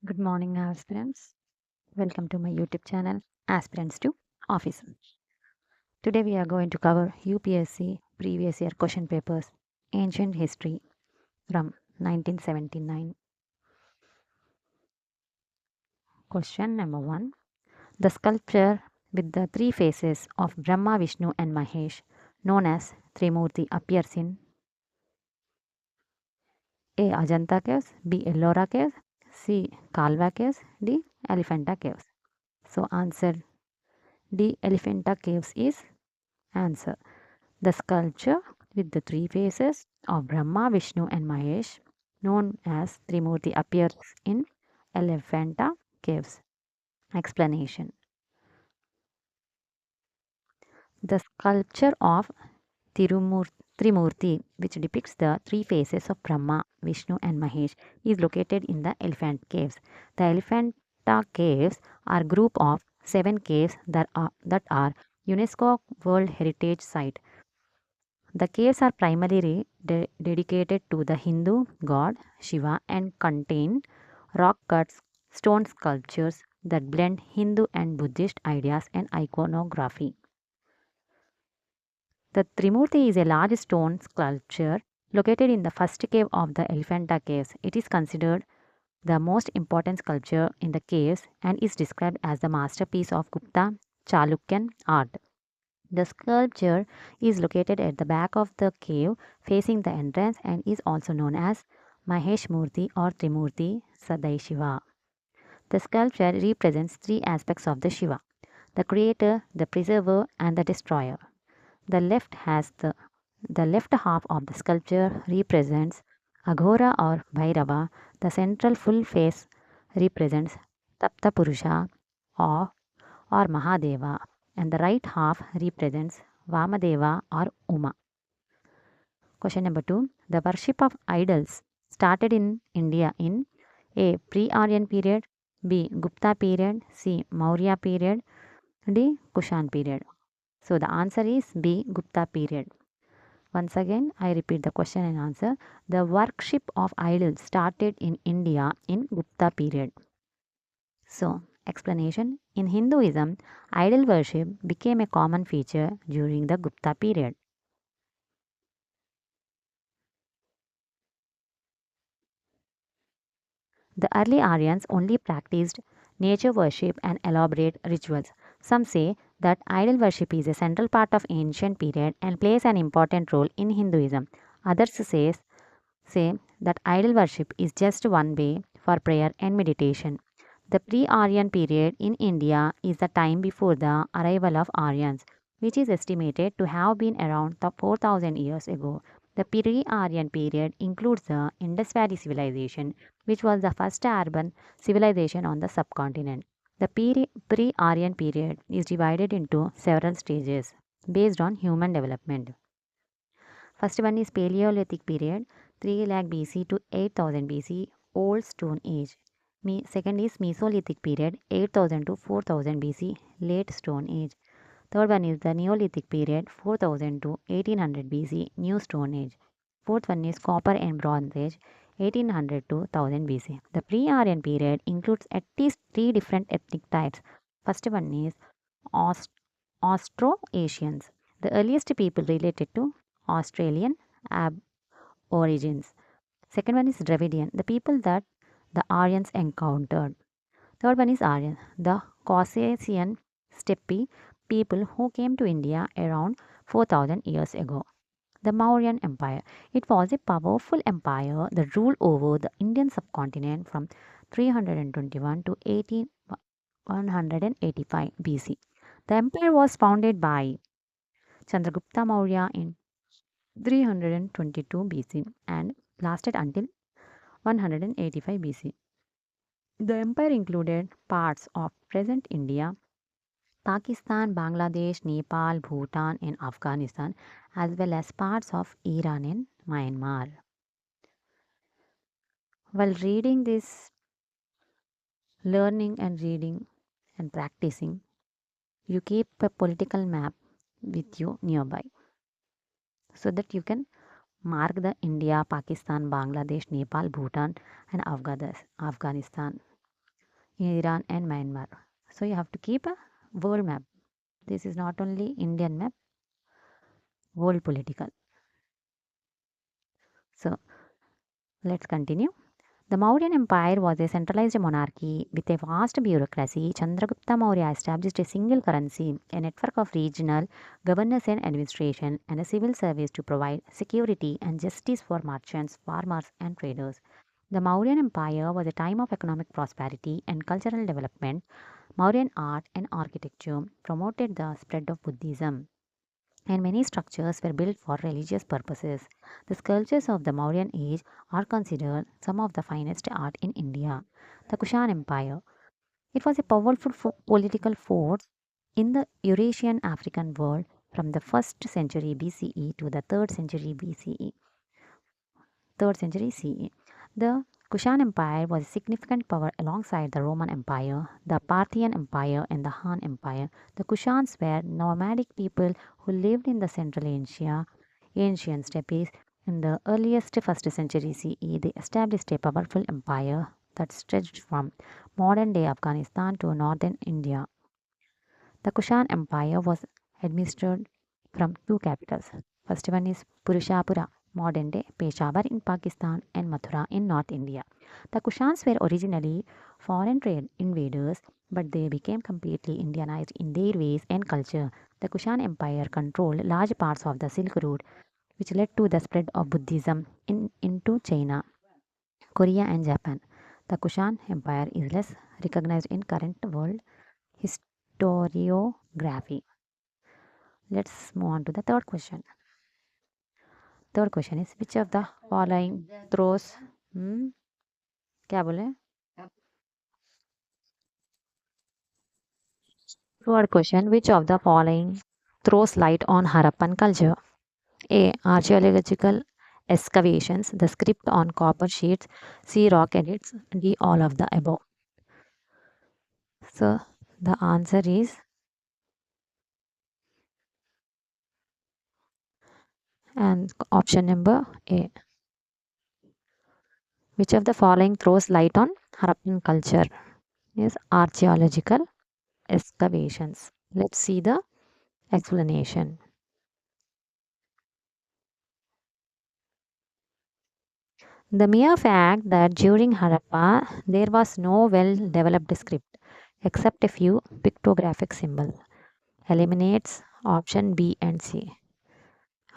Good morning, aspirants. Welcome to my YouTube channel, Aspirants to Office. Today we are going to cover UPSC previous year question papers, Ancient History from 1979. Question number 1. The sculpture with the three faces of Brahma, Vishnu and Mahesh, known as Trimurti, appears in A. Ajanta Caves, B. Ellora Caves, C. Kalva Caves, D. Elephanta Caves. So answer D. Elephanta Caves is answer. The sculpture with the three faces of Brahma, Vishnu, and Mahesh, known as Trimurti, appears in Elephanta caves. Explanation. The sculpture of Trimurti, which depicts the three faces of Brahma, Vishnu, and Mahesh, is located in the Elephant Caves. The Elephanta Caves are a group of 7 caves that are UNESCO World Heritage Site. The caves are primarily dedicated to the Hindu god Shiva and contain rock cuts, stone sculptures that blend Hindu and Buddhist ideas and iconography. The Trimurti is a large stone sculpture located in the first cave of the Elephanta Caves. It is considered the most important sculpture in the caves and is described as the masterpiece of Gupta Chalukyan art. The sculpture is located at the back of the cave facing the entrance and is also known as Mahesh Murti or Trimurti Sadashiva. The sculpture represents three aspects of the Shiva: the creator, the preserver, and the destroyer. The left has the left half of the sculpture represents Aghora or Bhairava. The central full face represents Tapta Purusha or Mahadeva, and the right half represents Vamadeva or Uma. Question number 2. The worship of idols started in India in A. Pre-Aryan period, B. Gupta period, C. Maurya period, D. Kushan period. So the answer is B. Gupta period. Once again, I repeat the question and answer. The worship of idols started in India in Gupta period. So, explanation. In Hinduism, idol worship became a common feature during the Gupta period. The early Aryans only practiced nature worship and elaborate rituals. Some say that idol worship is a central part of ancient period and plays an important role in Hinduism. Others say that idol worship is just one way for prayer and meditation. The pre-Aryan period in India is the time before the arrival of Aryans, which is estimated to have been around 4,000 years ago. The pre-Aryan period includes the Indus Valley civilization, which was the first urban civilization on the subcontinent. The pre-Aryan period is divided into several stages based on human development. First one is Paleolithic period, 3 lakh BC to 8000 BC, Old Stone Age. Second is Mesolithic period, 8000 to 4000 BC, Late Stone Age. Third one is the Neolithic period, 4000 to 1800 BC, New Stone Age. Fourth one is Copper and Bronze Age, 1800 to 1000 BC. The pre-Aryan period includes at least three different ethnic types. First one is Aust- Austroasians, the earliest people related to Australian origins. Second one is Dravidian, the people that the Aryans encountered. Third one is Aryan, the Caucasian steppe people who came to India around 4000 years ago. The Mauryan Empire. It was a powerful empire that ruled over the Indian subcontinent from 321 to 185 BC. The empire was founded by Chandragupta Maurya in 322 BC and lasted until 185 BC. The empire included parts of present India, Pakistan, Bangladesh, Nepal, Bhutan, and Afghanistan, as well as parts of Iran and Myanmar. While reading this, learning and reading and practicing, you keep a political map with you nearby so that you can mark the India, Pakistan, Bangladesh, Nepal, Bhutan, and Afghanistan. Iran and Myanmar. So you have to keep a world map. This is not only Indian map, world political. So let's continue. The Mauryan Empire was a centralized monarchy with a vast bureaucracy. Chandragupta Maurya established a single currency, a network of regional governors and administration, and a civil service to provide security and justice for merchants, farmers, and traders. The Mauryan Empire was a time of economic prosperity and cultural development. Mauryan art and architecture promoted the spread of Buddhism, and many structures were built for religious purposes. The sculptures of the Mauryan age are considered some of the finest art in India. The Kushan Empire. It was a powerful political force in the Eurasian African world from the 1st century BCE to the 3rd century BCE. 3rd century CE. The Kushan Empire was a significant power alongside the Roman Empire, the Parthian Empire, and the Han Empire. The Kushans were nomadic people who lived in the Central Asia, ancient steppes. In the earliest 1st century CE, they established a powerful empire that stretched from modern day Afghanistan to northern India. The Kushan Empire was administered from two capitals. First one is Purushapura, modern day Peshawar in Pakistan, and Mathura in North India. The Kushans were originally foreign trade invaders, but they became completely Indianized in their ways and culture. The Kushan Empire controlled large parts of the Silk Road, which led to the spread of Buddhism into China, Korea, and Japan. The Kushan Empire is less recognized in current world historiography. Let's move on to the third question. Third question is which of the following throws क्या बोले Third question, which of the following throws light on Harappan culture? A. Archaeological excavations, the script on copper sheets, C. Rock edits, D. All of the above. So the answer is and option number A. Which of the following throws light on Harappan culture? Is archaeological excavations. Let's see the explanation. The mere fact that during Harappa there was no well developed script except a few pictographic symbols eliminates option B and C.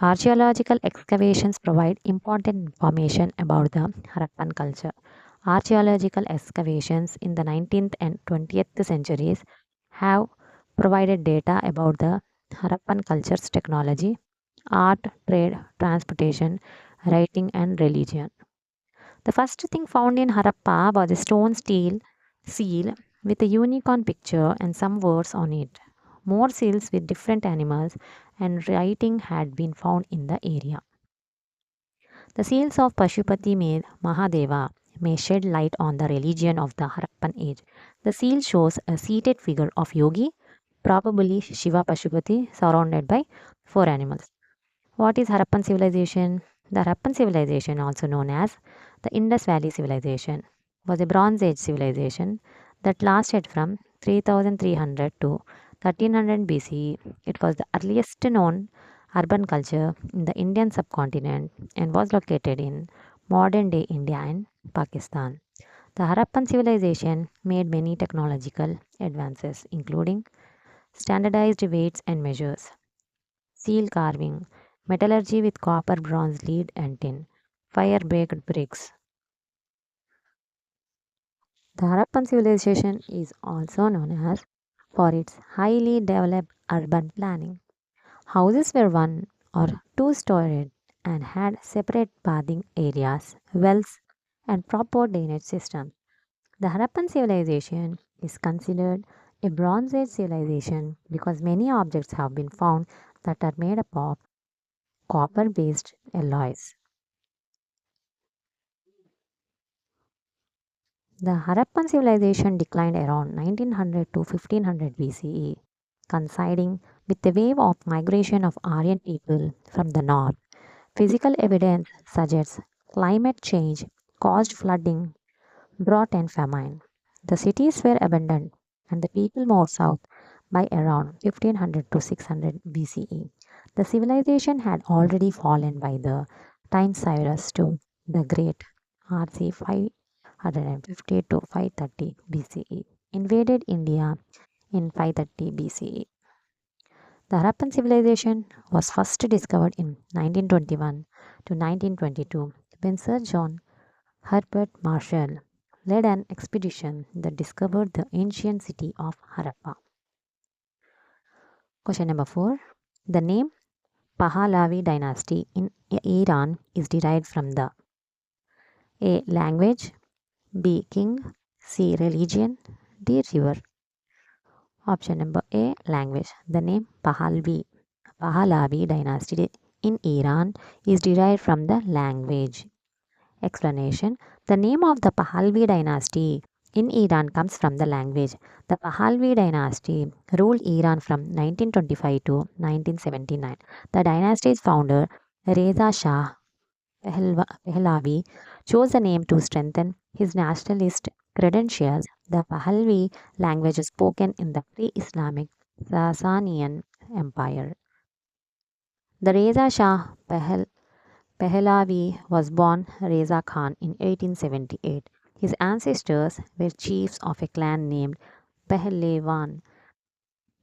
Archaeological excavations provide important information about the Harappan culture. Archaeological excavations in the 19th and 20th centuries have provided data about the Harappan culture's technology, art, trade, transportation, writing, and religion. The first thing found in Harappa was a stone steel seal with a unicorn picture and some words on it. More seals with different animals and writing had been found in the area. The seals of Pashupati Mahadeva may shed light on the religion of the Harappan age. The seal shows a seated figure of yogi, probably Shiva Pashupati, surrounded by four animals. What is Harappan civilization? The Harappan civilization, also known as the Indus Valley civilization, was a Bronze Age civilization that lasted from 3300 to 1300 BCE. It was the earliest known urban culture in the Indian subcontinent and was located in modern day India and Pakistan. The Harappan civilization made many technological advances, including standardized weights and measures, seal carving, metallurgy with copper, bronze, lead, and tin, fire baked bricks. The Harappan civilization is also known as for its highly developed urban planning. Houses were one or two storied and had separate bathing areas, wells, and proper drainage systems. The Harappan civilization is considered a Bronze Age civilization because many objects have been found that are made up of copper based alloys. The Harappan civilization declined around 1900 to 1500 BCE, coinciding with the wave of migration of Aryan people from the north. Physical evidence suggests climate change caused flooding, drought, and famine. The cities were abandoned and the people moved south by around 1500 to 600 BCE. The civilization had already fallen by the time Cyrus II the Great RC 550 to 530 BCE invaded India in 530 BCE. The Harappan civilization was first discovered in 1921 to 1922 when Sir John Herbert Marshall led an expedition that discovered the ancient city of Harappa. Question number 4. The name Pahlavi dynasty in Iran is derived from the A. Language, B. King, C. Religion, D. River. Option number A. Language. The name Pahlavi dynasty in Iran is derived from the language. Explanation. The name of the Pahlavi dynasty in Iran comes from the language. The Pahlavi dynasty ruled Iran from 1925 to 1979. The dynasty's founder, Reza Shah Pahlavi, chose the name to strengthen his nationalist credentials. The Pahlavi language is spoken in the pre-Islamic Sasanian Empire. The Reza Shah Pahlavi was born Reza Khan in 1878. His ancestors were chiefs of a clan named Pahlavan,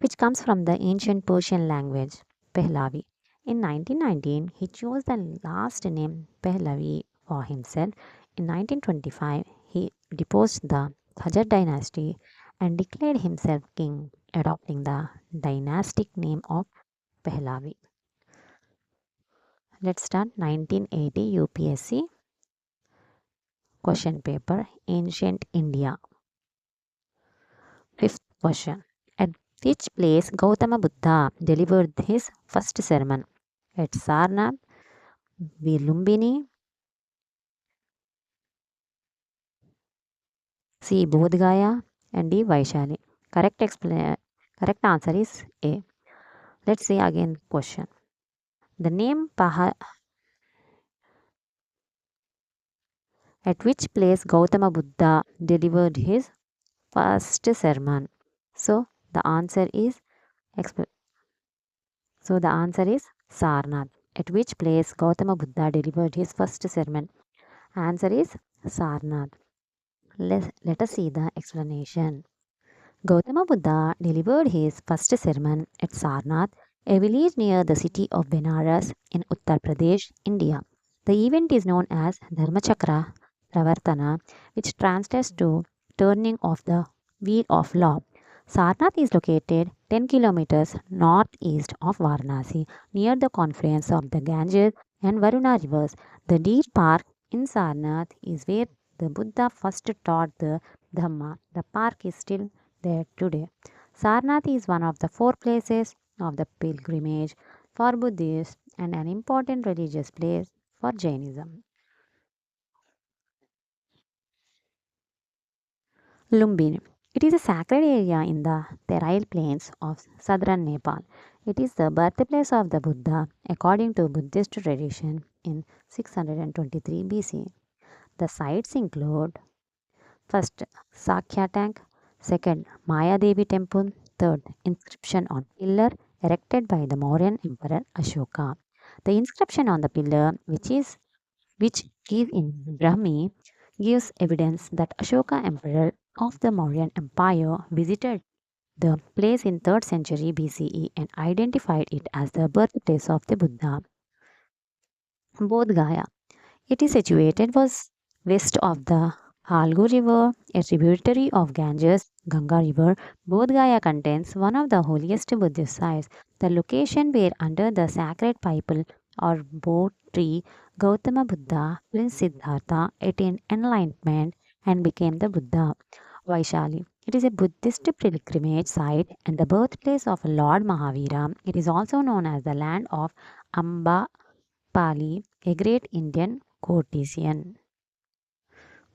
which comes from the ancient Persian language Pahlavi. In 1919, he chose the last name Pahlavi for himself. In 1925, he deposed the Qajar dynasty and declared himself king, adopting the dynastic name of Pahlavi. Let's start 1980 UPSC question paper Ancient India. Fifth question. At which place Gautama Buddha delivered his first sermon? At Sarnath, Lumbini, C. Bodh Gaya, and D. Vaishali. Correct answer is A. Let's see again question. The name At which place Gautama Buddha delivered his first sermon? So the answer is Sarnath. At which place Gautama Buddha delivered his first sermon? Answer is Sarnath. Let us see the explanation. Gautama Buddha delivered his first sermon at Sarnath, a village near the city of Benares in Uttar Pradesh, India. The event is known as Dharmachakra Pravartana, which translates to turning of the wheel of law. Sarnath is located 10 kilometers northeast of Varanasi, near the confluence of the Ganges and Varuna rivers. The Deer Park in Sarnath is where the Buddha first taught the Dhamma. The park is still there today. Sarnath is one of the 4 places of the pilgrimage for Buddhists and an important religious place for Jainism. Lumbini. It is a sacred area in the Terai plains of southern Nepal. It is the birthplace of the Buddha according to Buddhist tradition in 623 BC. The sites include first Sakya tank, second Maya Devi temple, third inscription on pillar erected by the Mauryan emperor Ashoka. The inscription on the pillar which is in Brahmi gives evidence that Ashoka emperor of the Mauryan empire visited the place in 3rd century BCE and identified it as the birthplace of the Buddha. Bodh Gaya. It is situated was west of the Halgu River, a tributary of Ganges, Ganga River. Bodh Gaya contains one of the holiest Buddhist sites. The location where under the sacred pipal or Bodh tree, Gautama Buddha, Prince Siddhartha, attained enlightenment and became the Buddha. Vaishali. It is a Buddhist pilgrimage site and the birthplace of Lord Mahavira. It is also known as the land of Amba Pali, a great Indian courtesan.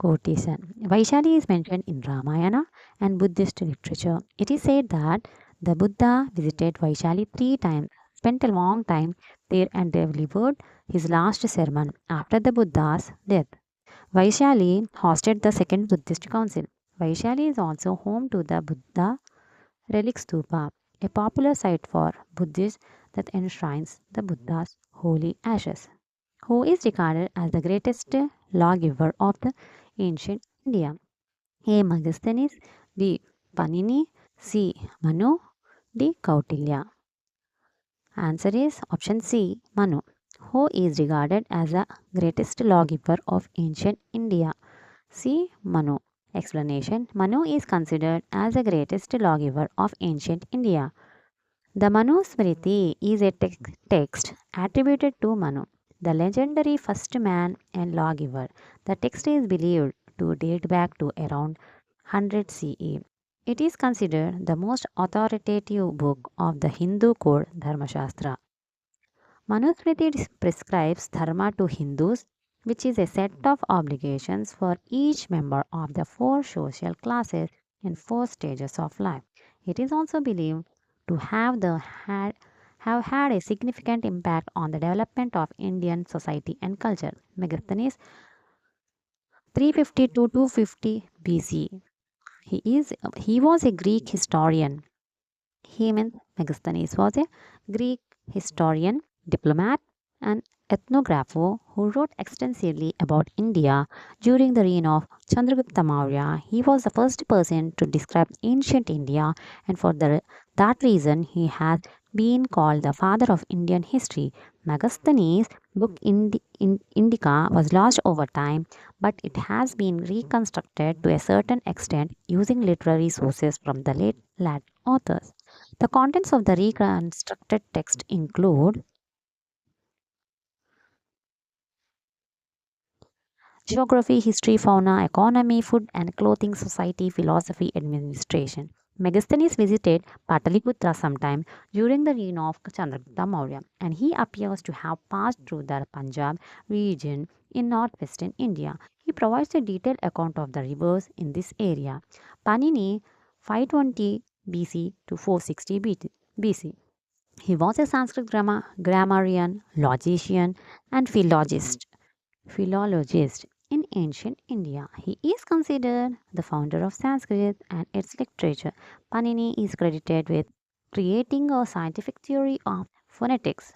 Vaishali is mentioned in Ramayana and Buddhist literature. It is said that the Buddha visited Vaishali 3 times, spent a long time there, and delivered his last sermon after the Buddha's death. Vaishali hosted the Second Buddhist Council. Vaishali is also home to the Buddha relic stupa, a popular site for Buddhists that enshrines the Buddha's holy ashes, who is regarded as the greatest lawgiver of the ancient India. A. Megasthenes, B. Panini, C. Manu, D. Kautilya. Answer is option C. Manu, who is regarded as the greatest lawgiver of ancient India. C. Manu. Explanation: Manu is considered as the greatest lawgiver of ancient India. The Manu Smriti is a text attributed to Manu, the legendary first man and lawgiver. The text is believed to date back to around 100 CE. It is considered the most authoritative book of the Hindu code Dharmashastra. Manusmriti prescribes dharma to Hindus, which is a set of obligations for each member of the four social classes in four stages of life. It is also believed to have had a significant impact on the development of Indian society and culture. Megasthenes 350 to 250 BC. He was a Greek historian. He means Megasthenes was a Greek historian, diplomat, and ethnographer who wrote extensively about India during the reign of Chandragupta Maurya. He was the first person to describe ancient India, and for that reason, he has been called the father of Indian history. Megasthenes' book Indica was lost over time, but it has been reconstructed to a certain extent using literary sources from the late Latin authors. The contents of the reconstructed text include geography, history, fauna, economy, food and clothing, society, philosophy, administration. Megasthenes visited Pataliputra sometime during the reign of Chandragupta Maurya, and he appears to have passed through the Punjab region in northwestern India. He provides a detailed account of the rivers in this area. Panini 520 BC to 460 BC. He was a Sanskrit grammarian, logician, and philologist in ancient India. He is considered the founder of Sanskrit and its literature. Panini is credited with creating a scientific theory of phonetics,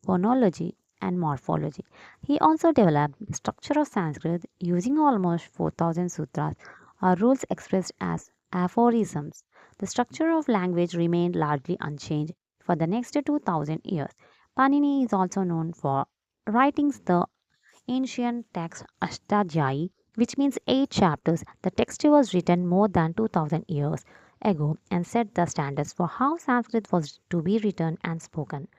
phonology, and morphology. He also developed the structure of Sanskrit using almost 4,000 sutras or rules expressed as aphorisms. The structure of language remained largely unchanged for the next 2,000 years. Panini is also known for writings the ancient text Ashtadhyayi, which means 8 chapters. The text was written more than 2000 years ago and set the standards for how Sanskrit was to be written and spoken.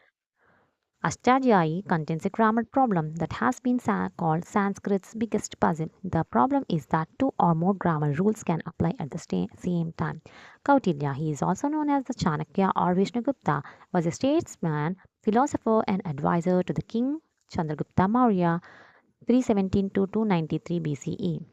Ashtadhyayi contains a grammar problem that has been called Sanskrit's biggest puzzle. The problem is that two or more grammar rules can apply at the same time. Kautilya, he is also known as the Chanakya or Vishnugupta, was a statesman, philosopher, and advisor to the king Chandragupta Maurya 317 to 293 BCE.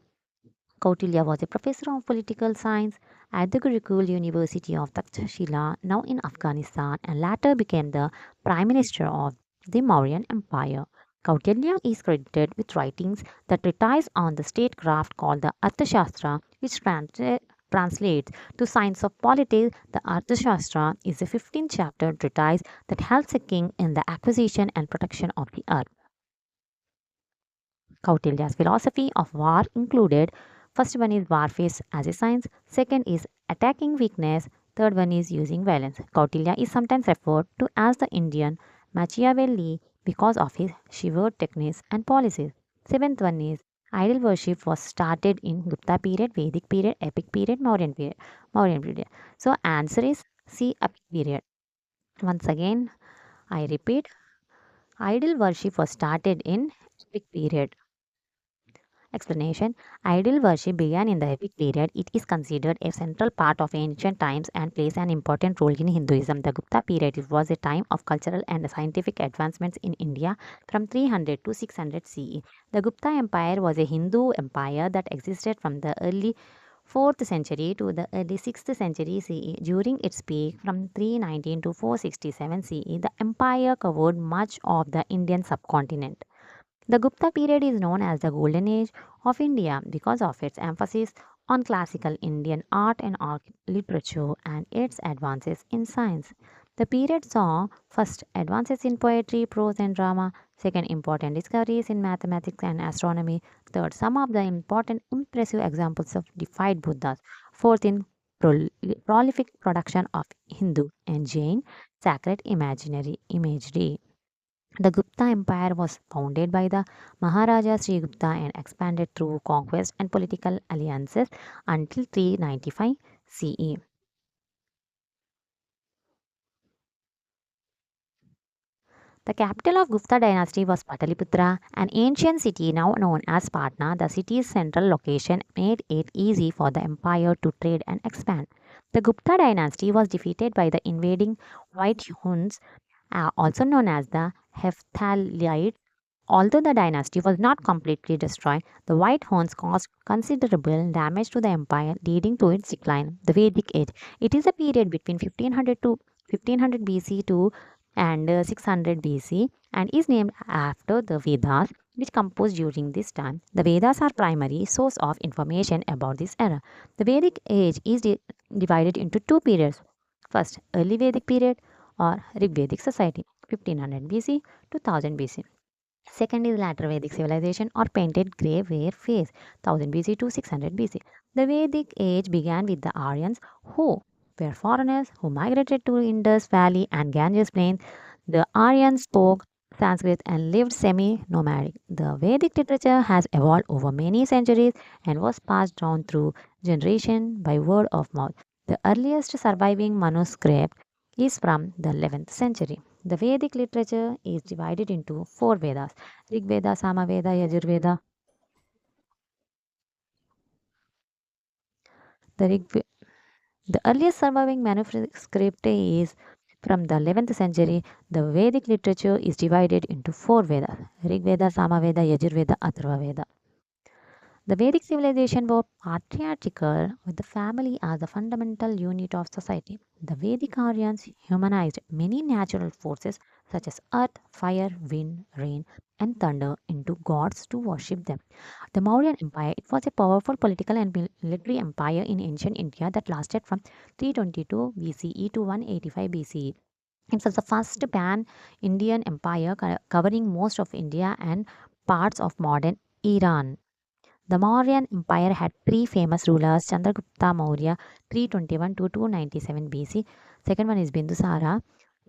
Kautilya was a professor of political science at the Gurukul University of Takshashila, now in Afghanistan, and later became the prime minister of the Mauryan Empire. Kautilya is credited with writings that treatise on the statecraft called the Arthashastra, which translates to science of politics. The Arthashastra is a 15-chapter treatise that helps a king in the acquisition and protection of the earth. Kautilya's philosophy of war included: first one is warfare as a science, second is attacking weakness, third one is using violence. Kautilya is sometimes referred to as the Indian Machiavelli because of his chivalric techniques and policies. Seventh one is idol worship was started in Gupta period, Vedic period, Epic period, Mauryan period. Mauryan period. So answer is C, Epic period. Once again, I repeat, idol worship was started in Epic period. Explanation: idol worship began in the epic period. It is considered a central part of ancient times and plays an important role in Hinduism. The Gupta period was a time of cultural and scientific advancements in India from 300 to 600 CE. The Gupta Empire was a Hindu empire that existed from the early 4th century to the early 6th century CE. During its peak from 319 to 467 CE, the empire covered much of the Indian subcontinent. The Gupta period is known as the Golden Age of India because of its emphasis on classical Indian art and literature and its advances in science. The period saw first advances in poetry, prose, and drama, second important discoveries in mathematics and astronomy, third some of the important impressive examples of deified Buddhas, fourth in prolific production of Hindu and Jain sacred imagery. The Gupta Empire was founded by the Maharaja Sri Gupta and expanded through conquest and political alliances until 395 CE. The capital of Gupta dynasty was Pataliputra, an ancient city now known as Patna. The city's central location made it easy for the empire to trade and expand. The Gupta dynasty was defeated by the invading White Huns, also known as the Hephthalites. Although the dynasty was not completely destroyed, the White Huns caused considerable damage to the empire, leading to its decline. The Vedic Age. It is a period between 1500 to 1500 BC to and 600 BC and is named after the Vedas, which composed during this time. The Vedas are primary source of information about this era. The Vedic Age is divided into two periods. First, early Vedic period or Rig Vedic society, 1500 BC to 1000 BC. Second is later Vedic civilization or painted grey ware phase, 1000 BC to 600 BC. The Vedic age began with the Aryans who were foreigners who migrated to Indus Valley and Ganges Plain. The Aryans spoke Sanskrit and lived semi-nomadic. The Vedic literature has evolved over many centuries and was passed down through generation by word of mouth. The earliest surviving manuscript is from the 11th century. The Vedic literature is divided into four Vedas: Rig Veda, Samaveda, Yajurveda. The, the earliest surviving manuscript is from the 11th century. The Vedic literature is divided into four Vedas: Rig Veda, Samaveda, Yajurveda, Atharva Veda. The Vedic civilization was patriarchal with the family as the fundamental unit of society. The Vedic Aryans humanized many natural forces such as earth, fire, wind, rain, and thunder into gods to worship them. The Mauryan Empire, it was a powerful political and military empire in ancient India that lasted from 322 BCE to 185 BCE. It was the first pan-Indian empire covering most of India and parts of modern Iran. The Mauryan Empire had three famous rulers: Chandragupta Maurya 321 to 297 BC. Second one is Bindusara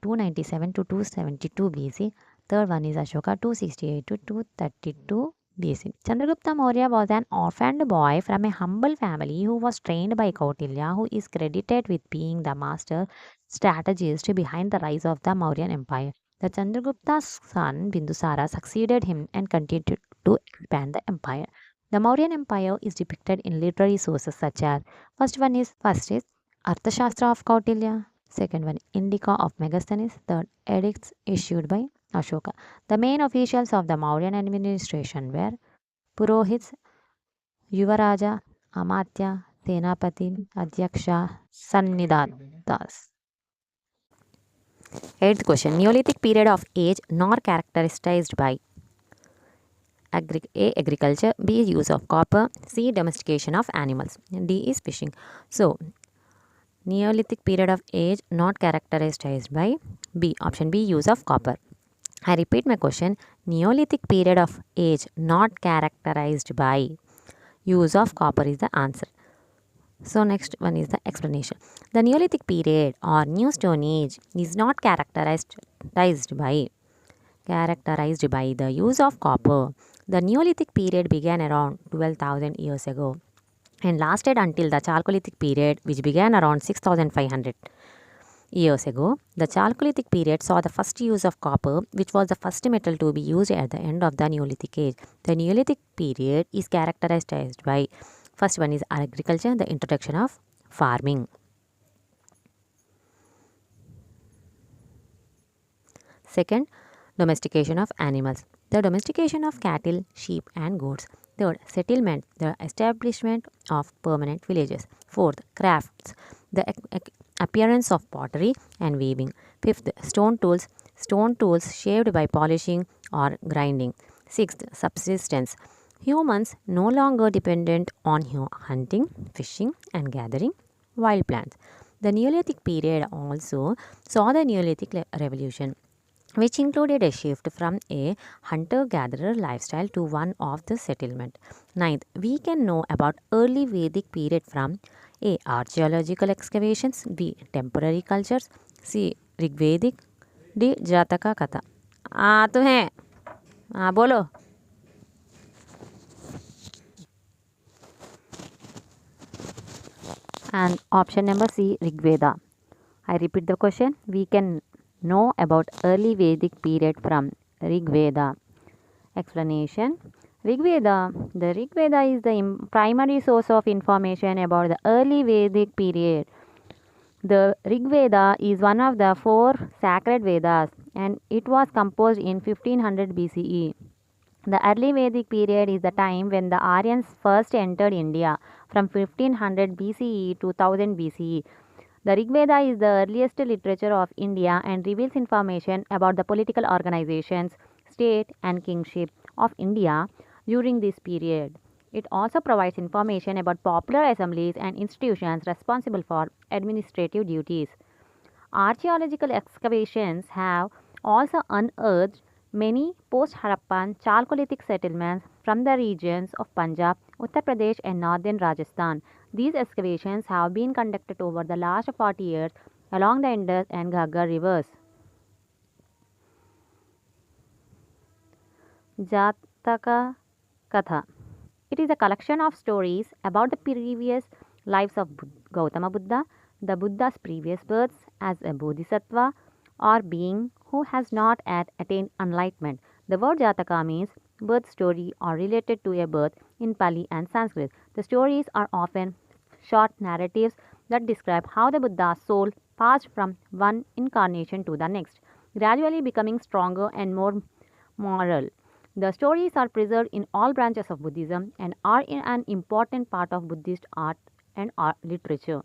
297 to 272 BC. Third one is Ashoka 268 to 232 BC. Chandragupta Maurya was an orphaned boy from a humble family who was trained by Kautilya, who is credited with being the master strategist behind the rise of the Mauryan Empire. The Chandragupta's son Bindusara succeeded him and continued to expand the empire. The Mauryan Empire is depicted in literary sources such as first is Arthashastra of Kautilya, second one Indica of Megasthenes, third edicts issued by Ashoka. The main officials of the Mauryan administration were Purohits, Yuvaraja, Amatya, Senapati, Adhyaksha, Sannidatas. Eighth question: Neolithic period of age not characterized by A. Agriculture, B. Use of copper, C. Domestication of animals, D is fishing. So, Neolithic period of age not characterized by B. Option B, use of copper. I repeat my question: Neolithic period of age not characterized by use of copper is the answer. So, next one is the explanation. The Neolithic period or New Stone Age is not characterized by the use of copper. The Neolithic period began around 12,000 years ago and lasted until the Chalcolithic period, which began around 6,500 years ago. The Chalcolithic period saw the first use of copper, which was the first metal to be used at the end of the Neolithic age. The Neolithic period is characterized by first one is agriculture, the introduction of farming. Second, domestication of animals, the domestication of cattle, sheep, and goats. Third, settlement, the establishment of permanent villages. Fourth, crafts, the appearance of pottery and weaving. Fifth, stone tools shaped by polishing or grinding. Sixth, subsistence, Humans no longer dependent on hunting, fishing, and gathering wild plants. The Neolithic period also saw the Neolithic revolution, which included a shift from a hunter gatherer lifestyle to one of the settlement. Ninth, we can know about early Vedic period from A. Archaeological excavations, B. Temporary cultures, C. Rigvedic, D. Jataka Katha. तो है बोलो. And option number C, Rigveda. I repeat the question. We can know about early Vedic period from Rigveda. Explanation. The Rigveda is the primary source of information about the early Vedic period. The Rigveda is one of the four sacred Vedas and it was composed in 1500 BCE. The early Vedic period is the time when the Aryans first entered India from 1500 BCE to 1000 BCE. The Rig Veda is the earliest literature of India and reveals information about the political organizations, state, and kingship of India during this period. It also provides information about popular assemblies and institutions responsible for administrative duties. Archaeological excavations have also unearthed many post-Harappan Chalcolithic settlements from the regions of Punjab, Uttar Pradesh and northern Rajasthan. These excavations have been conducted over the last 40 years along the Indus and Ghaggar rivers. Jataka Katha. It is a collection of stories about the previous lives of Gautama Buddha, the Buddha's previous births as a bodhisattva or being who has not yet attained enlightenment. The word Jataka means birth story or related to a birth in Pali and Sanskrit. The stories are often short narratives that describe how the Buddha's soul passed from one incarnation to the next, gradually becoming stronger and more moral. The stories are preserved in all branches of Buddhism and are an important part of Buddhist art and art literature.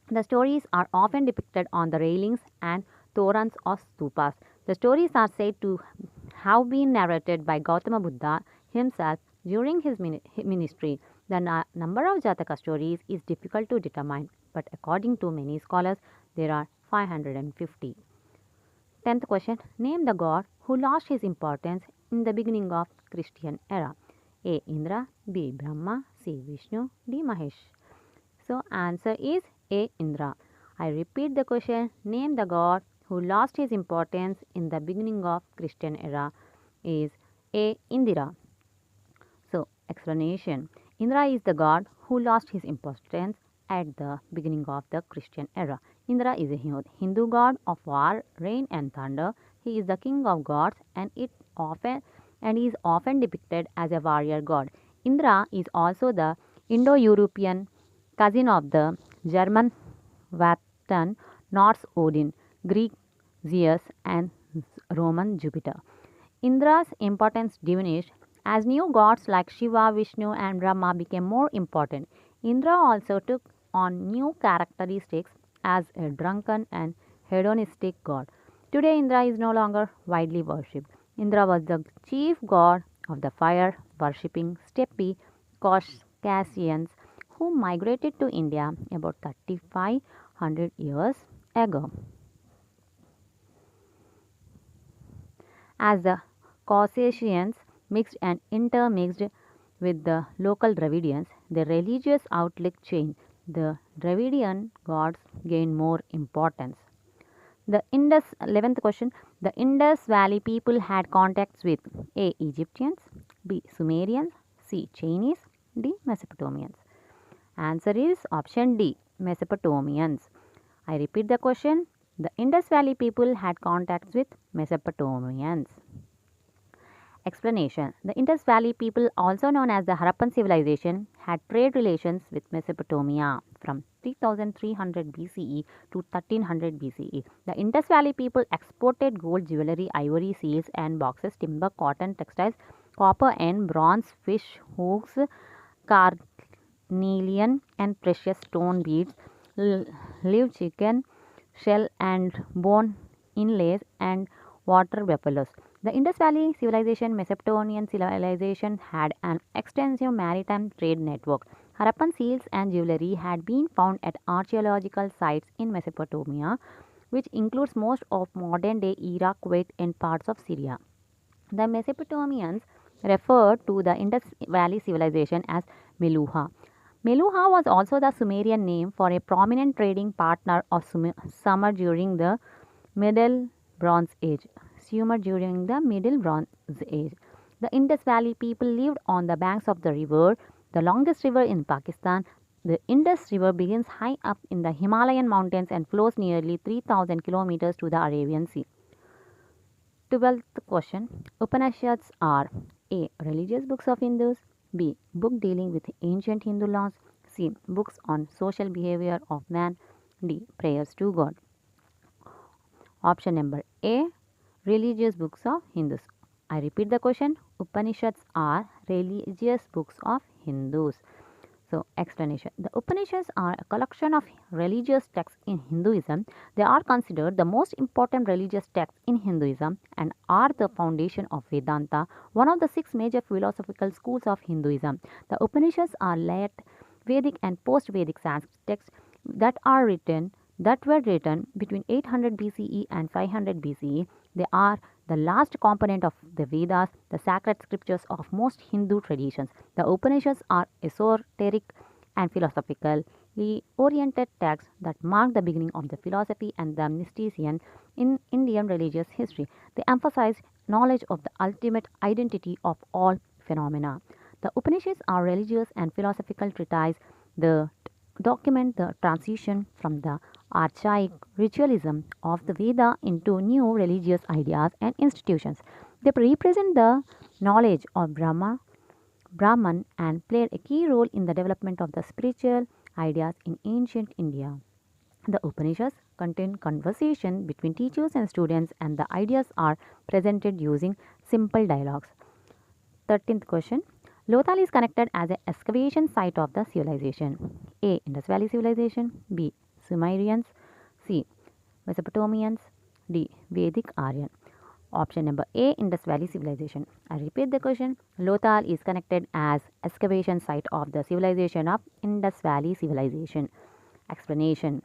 The stories are often depicted on the railings and torans of stupas. The stories are said to have been narrated by Gautama Buddha himself during his ministry. The number of Jataka stories is difficult to determine, but according to many scholars, there are 550. 10th question. Name the god who lost his importance in the beginning of Christian era. A. Indra, B. Brahma, C. Vishnu, D. Mahesh. So answer is A. Indra. I repeat the question. Name the god who lost his importance in the beginning of Christian era is A. Indira. So explanation. Indra is the god who lost his importance at the beginning of the Christian era. Indra is a Hindu god of war, rain and thunder. He is the king of gods and is often depicted as a warrior god. Indra is also the Indo-European cousin of the German Vatten, Norse Odin, Greek Zeus and Roman Jupiter. Indra's importance diminished as new gods like Shiva, Vishnu and Brahma became more important. Indra also took on new characteristics as a drunken and hedonistic god. Today Indra is no longer widely worshipped. Indra was the chief god of the fire worshipping steppe Caucasians who migrated to India about 3500 years ago. As the Caucasians mixed and intermixed with the local Dravidians, the religious outlook changed. The Dravidian gods gained more importance. The 11th question. The Indus Valley people had contacts with A. Egyptians, B. Sumerians, C. Chinese, D. Mesopotamians. Answer is option D. Mesopotamians. I repeat the question. The Indus Valley people had contacts with Mesopotamians. Explanation. The Indus Valley people, also known as the Harappan civilization, had trade relations with Mesopotamia from 3300 BCE to 1300 BCE. The Indus Valley people exported gold, jewelry, ivory, seals and boxes, timber, cotton, textiles, copper and bronze, fish, hooks, carnelian and precious stone beads, live chicken, shell and bone inlays and water buffaloes. The Indus Valley civilization, Mesopotamian civilization, had an extensive maritime trade network. Harappan seals and jewelry had been found at archaeological sites in Mesopotamia, which includes most of modern day Iraq, Kuwait, and parts of Syria. The Mesopotamians referred to the Indus Valley civilization as Meluha. Meluha was also the Sumerian name for a prominent trading partner of Sumer during the Middle Bronze Age. Sumer during the Middle Bronze Age. The Indus Valley people lived on the banks of the river, the longest river in Pakistan. The Indus River begins high up in the Himalayan mountains and flows nearly 3,000 kilometers to the Arabian Sea. 12th question. Upanishads are A. Religious books of Hindus. B. Book dealing with ancient Hindu laws. C. Books on social behavior of man. D. Prayers to God. Option number A. Religious books of Hindus. I repeat the question. Upanishads are religious books of Hindus. So, explanation. The Upanishads are a collection of religious texts in Hinduism. They are considered the most important religious texts in Hinduism and are the foundation of Vedanta, one of the 6 major philosophical schools of Hinduism. The Upanishads are late Vedic and post-Vedic Sanskrit texts that were written between 800 BCE and 500 BCE. They are the last component of the Vedas, the sacred scriptures of most Hindu traditions. The Upanishads are esoteric and philosophically oriented texts that mark the beginning of the philosophy and the mysticism in Indian religious history. They emphasize knowledge of the ultimate identity of all phenomena. The Upanishads are religious and philosophical treatises that document the transition from the archaic ritualism of the Veda into new religious ideas and institutions. They represent the knowledge of Brahman and played a key role in the development of the spiritual ideas in ancient India. The Upanishads contain conversation between teachers and students, and the ideas are presented using simple dialogues. 13th question. Lothal is connected as an excavation site of the civilization. A. Indus Valley civilization. B. Sumerians. C. Mesopotamians. D. Vedic Aryan. Option number A. Indus Valley civilization. I repeat the question. Lothal is connected as excavation site of the civilization of Indus Valley civilization. Explanation.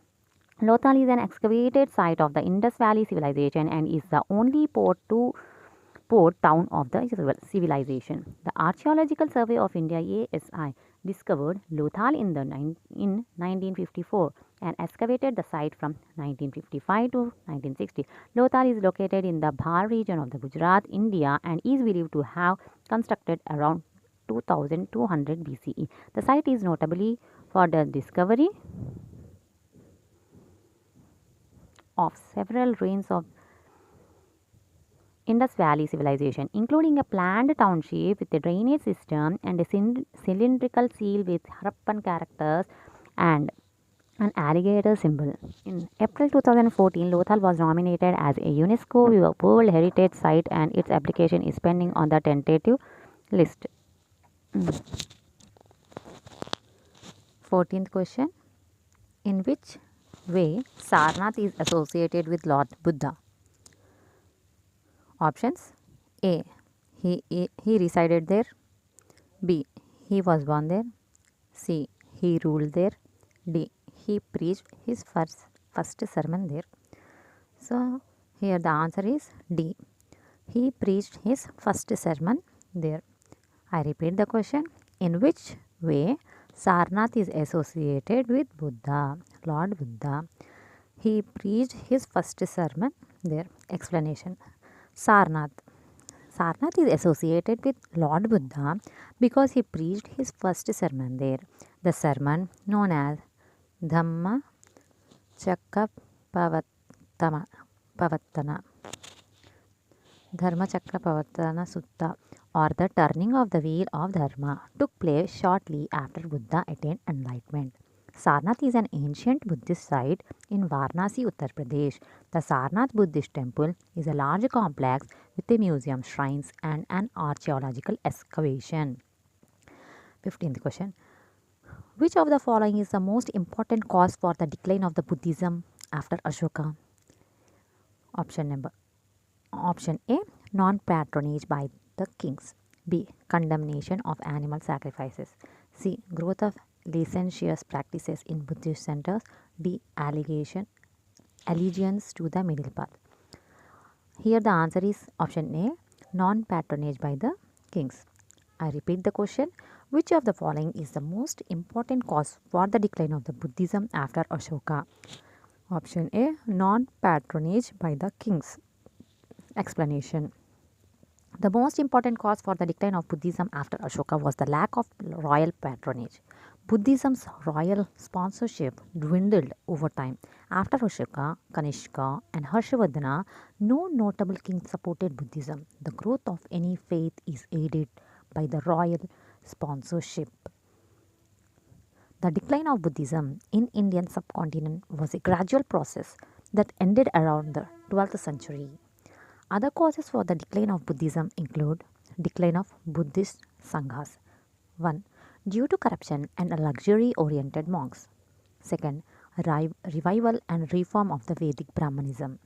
Lothal is an excavated site of the Indus Valley civilization and is the only port town of the civilization. The Archaeological Survey of India ASI discovered Lothal in 1954 and excavated the site from 1955 to 1960. Lothal is located in the Bhar region of the Gujarat, India and is believed to have constructed around 2200 BCE. The site is notably for the discovery of several ruins of Indus Valley civilization, including a planned township with a drainage system and a cylindrical seal with Harappan characters and an alligator symbol. In April 2014, Lothal was nominated as a UNESCO World Heritage Site and its application is pending on the tentative list. 14th question. In which way Sarnath is associated with Lord Buddha? Options. A. He resided there. B. He was born there. C. He ruled there. D. He preached his first sermon there. So, here the answer is D. He preached his first sermon there. I repeat the question. In which way Sarnath is associated with Buddha, Lord Buddha? He preached his first sermon there. Explanation. Sarnath. Sarnath is associated with Lord Buddha because he preached his first sermon there. The sermon known as Dhamma Chakkapavatana Dharma Chakkapavatana Sutta or the turning of the wheel of Dharma took place shortly after Buddha attained enlightenment. Sarnath is an ancient Buddhist site in Varanasi, Uttar Pradesh. The Sarnath Buddhist temple is a large complex with a museum, shrines and an archaeological excavation. 15th question. Which of the following is the most important cause for the decline of the Buddhism after Ashoka? Option A. Non-patronage by the kings. B. Condemnation of animal sacrifices. C. Growth of licentious practices in Buddhist centers. D. Allegiance to the middle path. Here the answer is option A, non-patronage by the kings. I repeat the question. Which of the following is the most important cause for the decline of the Buddhism after Ashoka? Option A, non-patronage by the kings. Explanation. The most important cause for the decline of Buddhism after Ashoka was the lack of royal patronage. Buddhism's royal sponsorship dwindled over time. After Ashoka, Kanishka, and Harshavardhana, no notable king supported Buddhism. The growth of any faith is aided by the royal sponsorship. The decline of Buddhism in Indian subcontinent was a gradual process that ended around the 12th century. Other causes for the decline of Buddhism include decline of Buddhist sanghas. 1. Due to corruption and luxury-oriented monks. Second, revival and reform of the Vedic Brahmanism.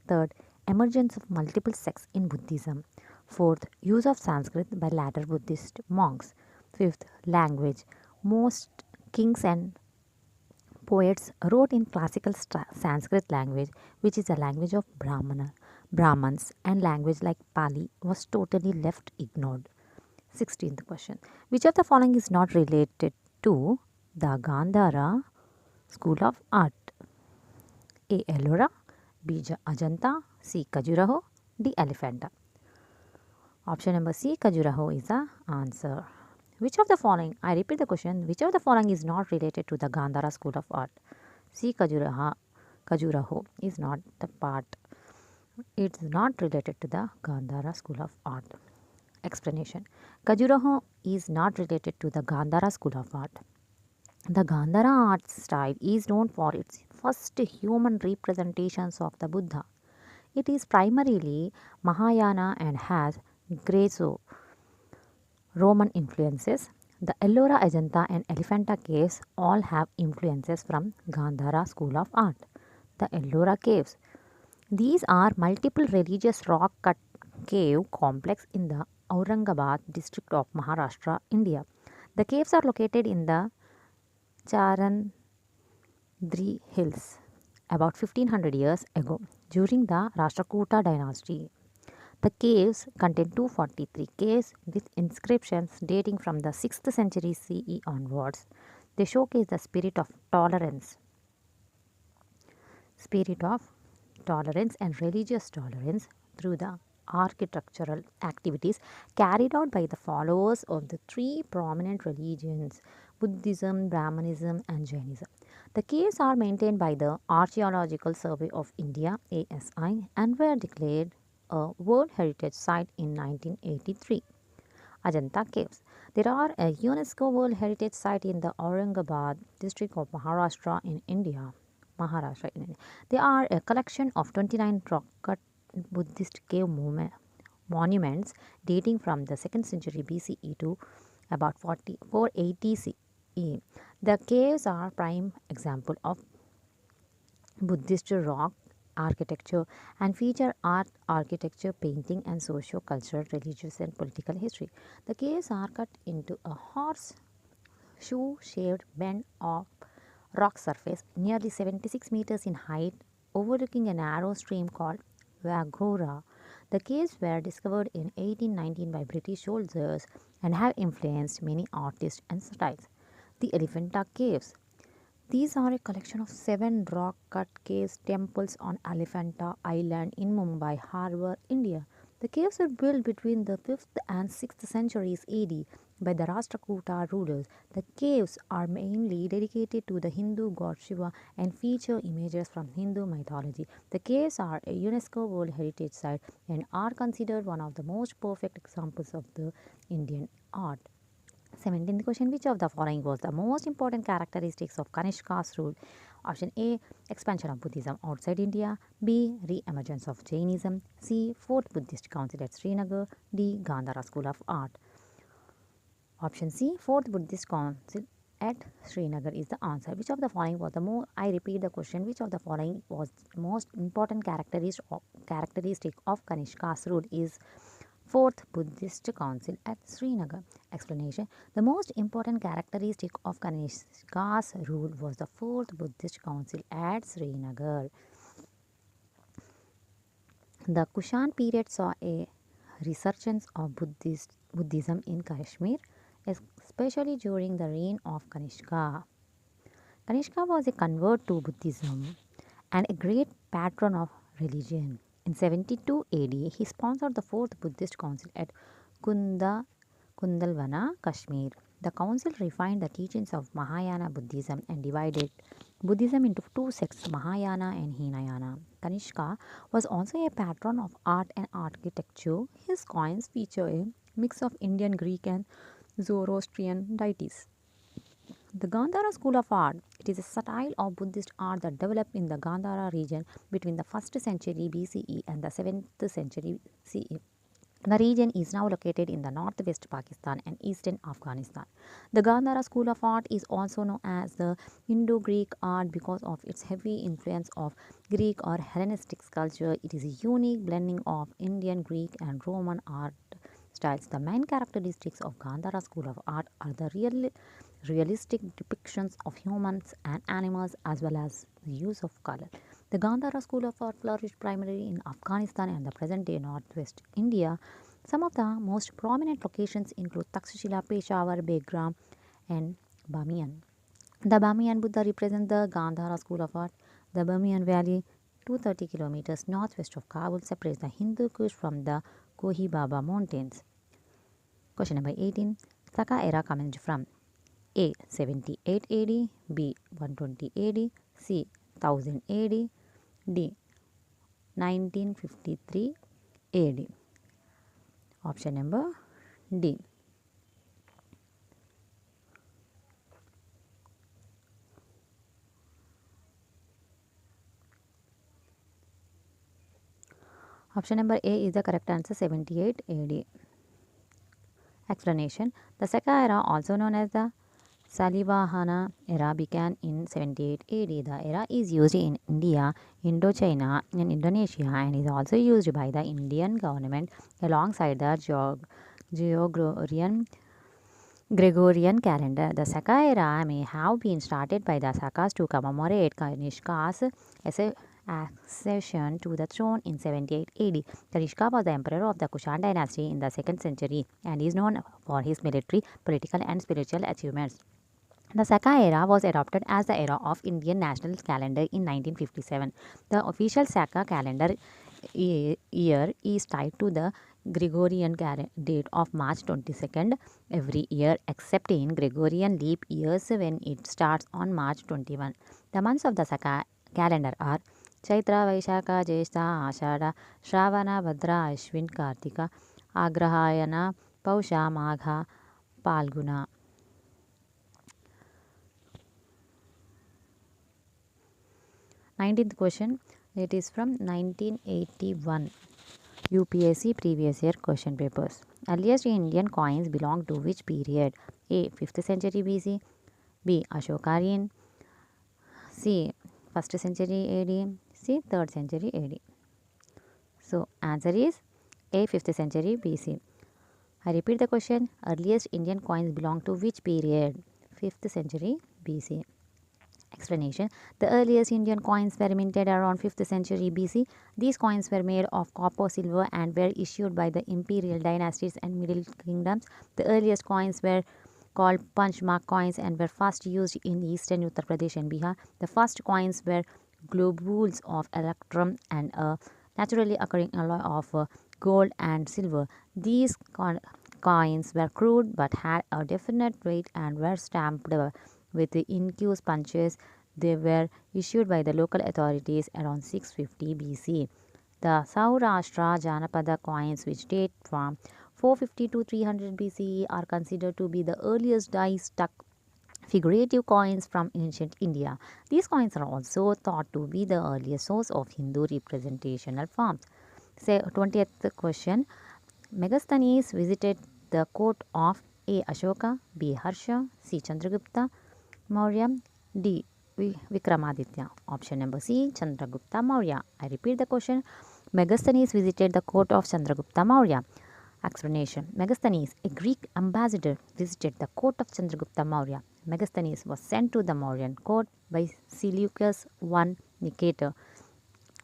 Third, emergence of multiple sects in Buddhism. Fourth, use of Sanskrit by later Buddhist monks. Fifth, language. Most kings and poets wrote in classical Sanskrit language, which is a language of Brahmans, and language like Pali was totally left ignored. 16th question. Which of the following is not related to the Gandhara school of art? A. Ellora, B. Ajanta, C. Khajuraho, D. Elephanta. Option number C, Khajuraho is the answer. Which of the following, I repeat the question, which of the following is not related to the Gandhara school of art? C. Khajuraho is not the part. It is not related to the Gandhara school of art. Explanation. Khajuraho is not related to the Gandhara school of art. The Gandhara art style is known for its first human representations of the Buddha. It is primarily Mahayana and has Greco-Roman influences. The Ellora, Ajanta and Elephanta caves all have influences from Gandhara school of art. The Ellora caves. These are multiple religious rock-cut cave complex in the Aurangabad district of Maharashtra, India. The caves are located in the Charandri Hills about 1500 years ago during the Rashtrakuta dynasty. The caves contain 243 caves with inscriptions dating from the 6th century CE onwards. They showcase the spirit of tolerance and religious tolerance through the architectural activities carried out by the followers of the three prominent religions, Buddhism, Brahmanism and Jainism. The caves are maintained by the Archaeological Survey of India ASI and were declared a World Heritage Site in 1983. Ajanta Caves. There are a UNESCO World Heritage Site in the Aurangabad district of Maharashtra in India. They are a collection of 29 rock-cut Buddhist cave monuments dating from the 2nd century BCE to about 480 CE. The caves are prime example of Buddhist rock architecture and feature art, architecture, painting and socio-cultural, religious and political history. The caves are cut into a horseshoe-shaped bend of rock surface nearly 76 meters in height overlooking a narrow stream called Vagora. The caves were discovered in 1819 by British soldiers and have influenced many artists and styles. The Elephanta Caves. These are a collection of 7 rock-cut caves temples on Elephanta Island in Mumbai Harbour, India. The caves were built between the 5th and 6th centuries AD by the Rashtrakuta rulers. The caves are mainly dedicated to the Hindu god Shiva and feature images from Hindu mythology. The caves are a UNESCO World Heritage Site and are considered one of the most perfect examples of the Indian art. 17th question. Which of the following was the most important characteristics of Kanishka's rule? Option A. Expansion of Buddhism outside India. B. Re-emergence of Jainism. C. 4th Buddhist Council at Srinagar. D. Gandhara School of Art. Option C. 4th Buddhist Council at Srinagar is the answer. Which of the following was the more? I repeat the question. Which of the following was most important characteristic of Kanishka's rule is Fourth Buddhist Council at Srinagar. Explanation. The most important characteristic of Kanishka's rule was the Fourth Buddhist Council at Srinagar. The Kushan period saw a resurgence of Buddhism in Kashmir, especially during the reign of Kanishka. Kanishka was a convert to Buddhism and a great patron of religion. In 72 AD, he sponsored the Fourth Buddhist Council at Kundalvana, Kashmir. The council refined the teachings of Mahayana Buddhism and divided Buddhism into two sects, Mahayana and Hinayana. Kanishka was also a patron of art and architecture. His coins feature a mix of Indian, Greek, and Zoroastrian deities. The Gandhara school of art. It is a style of Buddhist art that developed in the Gandhara region between the 1st century BCE and the 7th century CE. The region is now located in the northwest Pakistan and eastern Afghanistan. The Gandhara school of art is also known as the Indo-Greek art because of its heavy influence of Greek or Hellenistic culture. It is a unique blending of Indian, Greek, and Roman art styles. The main characteristics of Gandhara school of art are the realistic depictions of humans and animals as well as the use of color. The Gandhara school of art flourished primarily in Afghanistan and the present-day northwest India. Some of the most prominent locations include Takshashila, Peshawar, Begram, and Bamiyan. The Bamiyan Buddha represents the Gandhara school of art. The Bamiyan Valley, 230 kilometers northwest of Kabul, separates the Hindu Kush from the Kohi Baba mountains. Question number 18. Saka era commenced from A. 78 AD, B. 120 AD, C. 1000 AD, D. 1953 AD. Option number D. Option number A is the correct answer, 78 AD. Explanation. The Saka era, also known as the Salivahana era, began in 78 AD. The era is used in India, Indochina, and Indonesia and is also used by the Indian government alongside the Gregorian calendar. The Saka era may have been started by the Sakas to commemorate Kanishka's accession to the throne in 78 AD. Kanishka was the emperor of the Kushan dynasty in the 2nd century and is known for his military, political, and spiritual achievements. The Saka era was adopted as the era of Indian national calendar in 1957. The official Saka calendar year is tied to the Gregorian date of March 22nd every year except in Gregorian leap years when it starts on March 21. The months of the Saka calendar are Chaitra, Vaishaka, Jyeshtha, Ashada, Shravana, Bhadra, Ashwin, Kartika, Agrahayana, Pausha, Magha, Palguna. 19th question. It is from 1981 UPSC previous year question papers. Earliest Indian coins belong to which period? A. 5th century BC, B. Ashokarian, C. 1st century AD, C. 3rd century AD. So answer is A. 5th century BC. I repeat the question. Earliest Indian coins belong to which period? 5th century BC. Explanation. The earliest Indian coins were minted around 5th century BC. These coins were made of copper, silver and were issued by the imperial dynasties and middle kingdoms. The earliest coins were called punch mark coins and were first used in eastern Uttar Pradesh and Bihar. The first coins were globules of electrum and a naturally occurring alloy of gold and silver. These coins were crude but had a definite weight and were stamped with the incuse punches. They were issued by the local authorities around 650 BC. The Saurashtra Janapada coins, which date from 450 to 300 BCE, are considered to be the earliest die-stuck figurative coins from ancient India. These coins are also thought to be the earliest source of Hindu representational forms. Say 20th question. Megasthenes visited the court of A. Ashoka, B. Harsha, C. Chandragupta, Maurya. D. Vikramaditya. Option number C. Chandragupta Maurya. I repeat the question. Megasthenes visited the court of Chandragupta Maurya. Explanation. Megasthenes, a Greek ambassador, visited the court of Chandragupta Maurya. Megasthenes was sent to the Mauryan court by Seleucus I Nicator,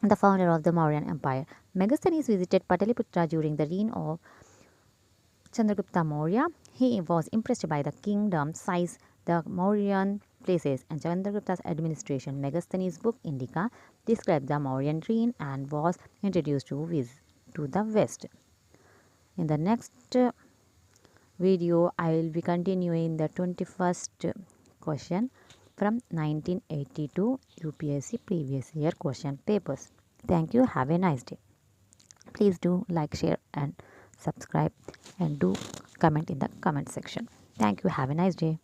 the founder of the Mauryan Empire. Megasthenes visited Pataliputra during the reign of Chandragupta Maurya. He was impressed by the kingdom's size, the Mauryan places, and Chandragupta's administration. Megasthenes' book Indica described the Mauryan reign and was introduced to the West. In the next video, I will be continuing the 21st question from 1982 UPSC previous year question papers. Thank you. Have a nice day. Please do like, share, and subscribe, and do comment in the comment section. Thank you. Have a nice day.